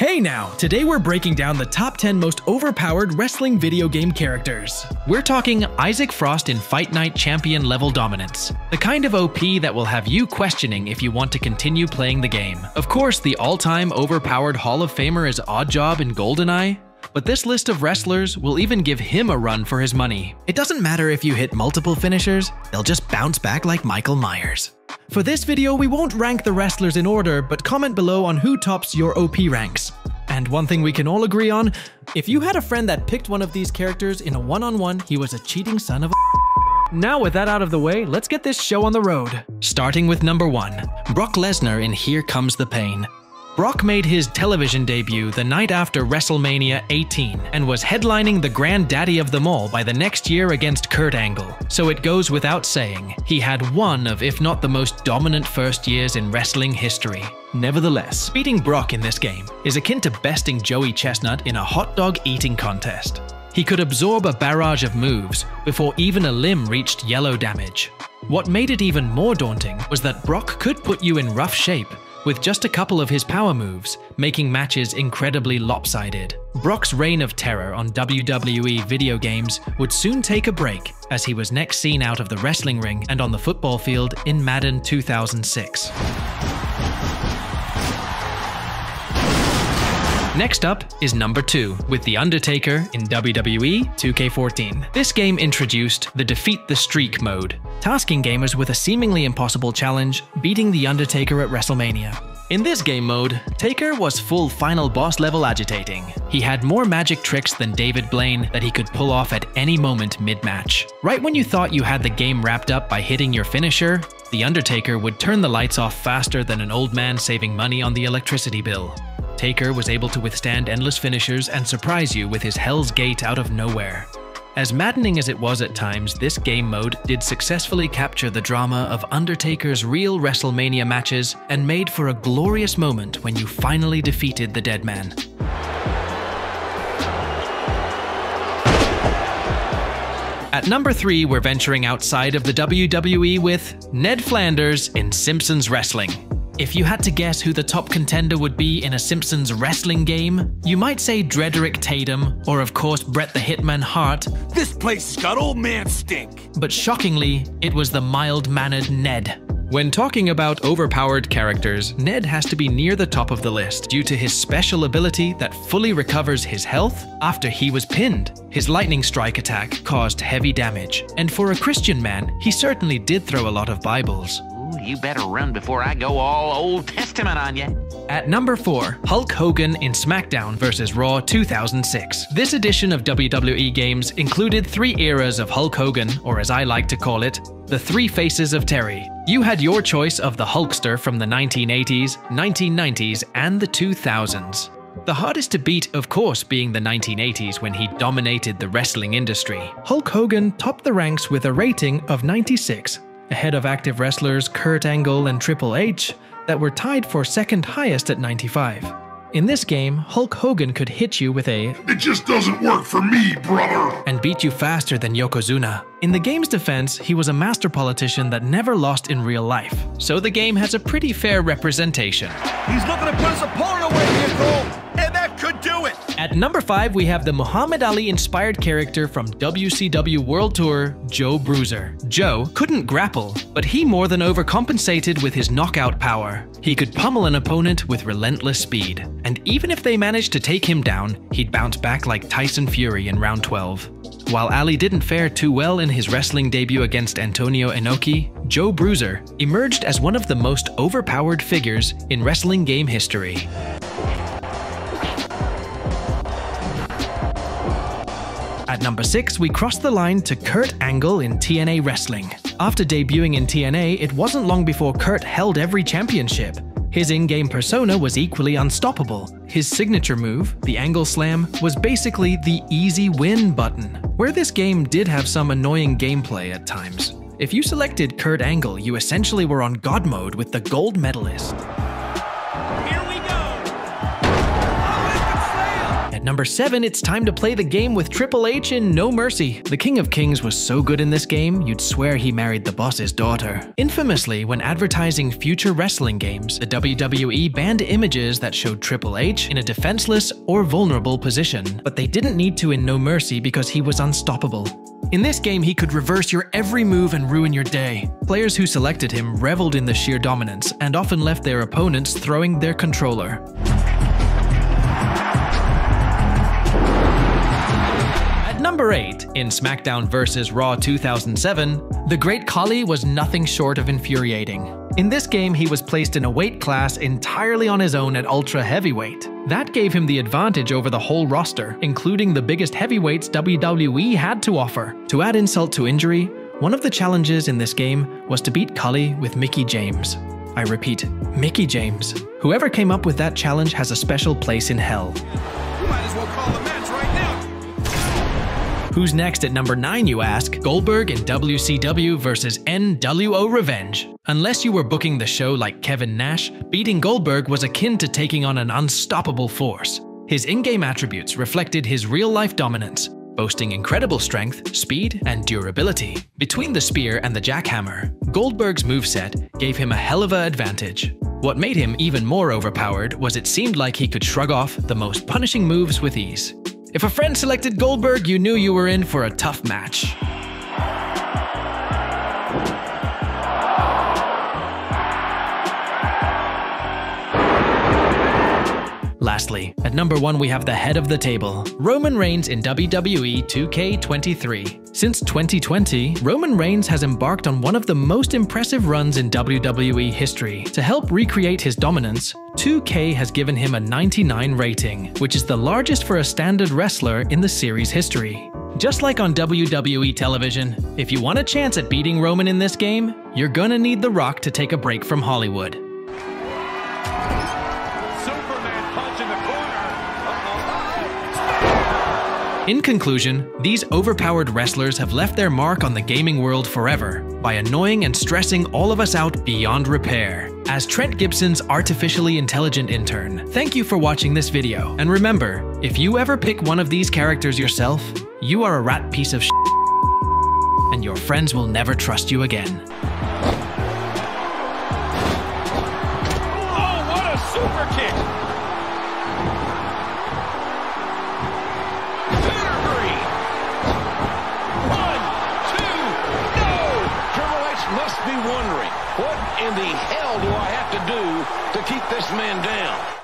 Hey now! Today we're breaking down the top 10 most overpowered wrestling video game characters. We're talking Isaac Frost in Fight Night champion level dominance. The kind of OP that will have you questioning if you want to continue playing the game. Of course, the all-time overpowered Hall of Famer is Oddjob in GoldenEye, but this list of wrestlers will even give him a run for his money. It doesn't matter if you hit multiple finishers, they'll just bounce back like Michael Myers. For this video, we won't rank the wrestlers in order, but comment below on who tops your OP ranks. And one thing we can all agree on, if you had a friend that picked one of these characters in a one-on-one, he was a cheating son of a. Now with that out of the way, let's get this show on the road. Starting with number 1, Brock Lesnar in Here Comes the Pain. Brock made his television debut the night after WrestleMania 18 and was headlining the granddaddy of them all by the next year against Kurt Angle. So it goes without saying, he had one of, if not the most dominant first years in wrestling history. Nevertheless, beating Brock in this game is akin to besting Joey Chestnut in a hot dog eating contest. He could absorb a barrage of moves before even a limb reached yellow damage. What made it even more daunting was that Brock could put you in rough shape with just a couple of his power moves, making matches incredibly lopsided. Brock's reign of terror on WWE video games would soon take a break, as he was next seen out of the wrestling ring and on the football field in Madden 2006. Next up is number 2, with The Undertaker in WWE 2K14. This game introduced the Defeat the Streak mode, tasking gamers with a seemingly impossible challenge, beating The Undertaker at WrestleMania. In this game mode, Taker was full final boss level agitating. He had more magic tricks than David Blaine that he could pull off at any moment mid-match. Right when you thought you had the game wrapped up by hitting your finisher, The Undertaker would turn the lights off faster than an old man saving money on the electricity bill. Taker was able to withstand endless finishers and surprise you with his Hell's Gate out of nowhere. As maddening as it was at times, this game mode did successfully capture the drama of Undertaker's real WrestleMania matches and made for a glorious moment when you finally defeated the dead man. At number 3, we're venturing outside of the WWE with Ned Flanders in Simpsons Wrestling. If you had to guess who the top contender would be in a Simpsons wrestling game, you might say Drederick Tatum, or of course Bret the Hitman Hart. This place has got old man stink. But shockingly, it was the mild-mannered Ned. When talking about overpowered characters, Ned has to be near the top of the list due to his special ability that fully recovers his health after he was pinned. His lightning strike attack caused heavy damage, and for a Christian man, he certainly did throw a lot of Bibles. You better run before I go all Old Testament on you. At number 4, Hulk Hogan in SmackDown vs. Raw 2006. This edition of WWE games included 3 eras of Hulk Hogan, or as I like to call it, the 3 faces of Terry. You had your choice of the Hulkster from the 1980s, 1990s, and the 2000s. The hardest to beat, of course, being the 1980s when he dominated the wrestling industry. Hulk Hogan topped the ranks with a rating of 96. Ahead of active wrestlers Kurt Angle and Triple H that were tied for second highest at 95. In this game, Hulk Hogan could hit you with a "It just doesn't work for me, brother," and beat you faster than Yokozuna. In the game's defense, he was a master politician that never lost in real life, so the game has a pretty fair representation. He's looking to put his opponent away here, Cole, and that could do it. At number 5, we have the Muhammad Ali-inspired character from WCW World Tour, Joe Bruiser. Joe couldn't grapple, but he more than overcompensated with his knockout power. He could pummel an opponent with relentless speed, and even if they managed to take him down, he'd bounce back like Tyson Fury in round 12. While Ali didn't fare too well in his wrestling debut against Antonio Inoki, Joe Bruiser emerged as one of the most overpowered figures in wrestling game history. At number 6, we cross the line to Kurt Angle in TNA Wrestling. After debuting in TNA, it wasn't long before Kurt held every championship. His in-game persona was equally unstoppable. His signature move, the Angle Slam, was basically the easy win button, where this game did have some annoying gameplay at times. If you selected Kurt Angle, you essentially were on God mode with the gold medalist. At number 7, it's time to play the game with Triple H in No Mercy. The King of Kings was so good in this game, you'd swear he married the boss's daughter. Infamously, when advertising future wrestling games, the WWE banned images that showed Triple H in a defenseless or vulnerable position. But they didn't need to in No Mercy because he was unstoppable. In this game, he could reverse your every move and ruin your day. Players who selected him reveled in the sheer dominance and often left their opponents throwing their controller. Number 8, in SmackDown vs. Raw 2007, the Great Khali was nothing short of infuriating. In this game, he was placed in a weight class entirely on his own at Ultra Heavyweight. That gave him the advantage over the whole roster, including the biggest heavyweights WWE had to offer. To add insult to injury, one of the challenges in this game was to beat Khali with Mickie James. I repeat, Mickie James. Whoever came up with that challenge has a special place in hell. You might as well call the match right now. Who's next at number 9, you ask? Goldberg in WCW vs. NWO Revenge. Unless you were booking the show like Kevin Nash, beating Goldberg was akin to taking on an unstoppable force. His in-game attributes reflected his real-life dominance, boasting incredible strength, speed, and durability. Between the spear and the jackhammer, Goldberg's moveset gave him a hell of an advantage. What made him even more overpowered was it seemed like he could shrug off the most punishing moves with ease. If a friend selected Goldberg, you knew you were in for a tough match. Lastly, at number 1 we have the head of the table, Roman Reigns in WWE 2K23. Since 2020, Roman Reigns has embarked on one of the most impressive runs in WWE history. To help recreate his dominance, 2K has given him a 99 rating, which is the largest for a standard wrestler in the series' history. Just like on WWE television, if you want a chance at beating Roman in this game, you're gonna need The Rock to take a break from Hollywood. In conclusion, these overpowered wrestlers have left their mark on the gaming world forever by annoying and stressing all of us out beyond repair. As Trent Gibson's artificially intelligent intern, thank you for watching this video. And remember, if you ever pick one of these characters yourself, you are a rat piece of shit, and your friends will never trust you again. Oh, what a super kick! Must be wondering, what in the hell do I have to do to keep this man down?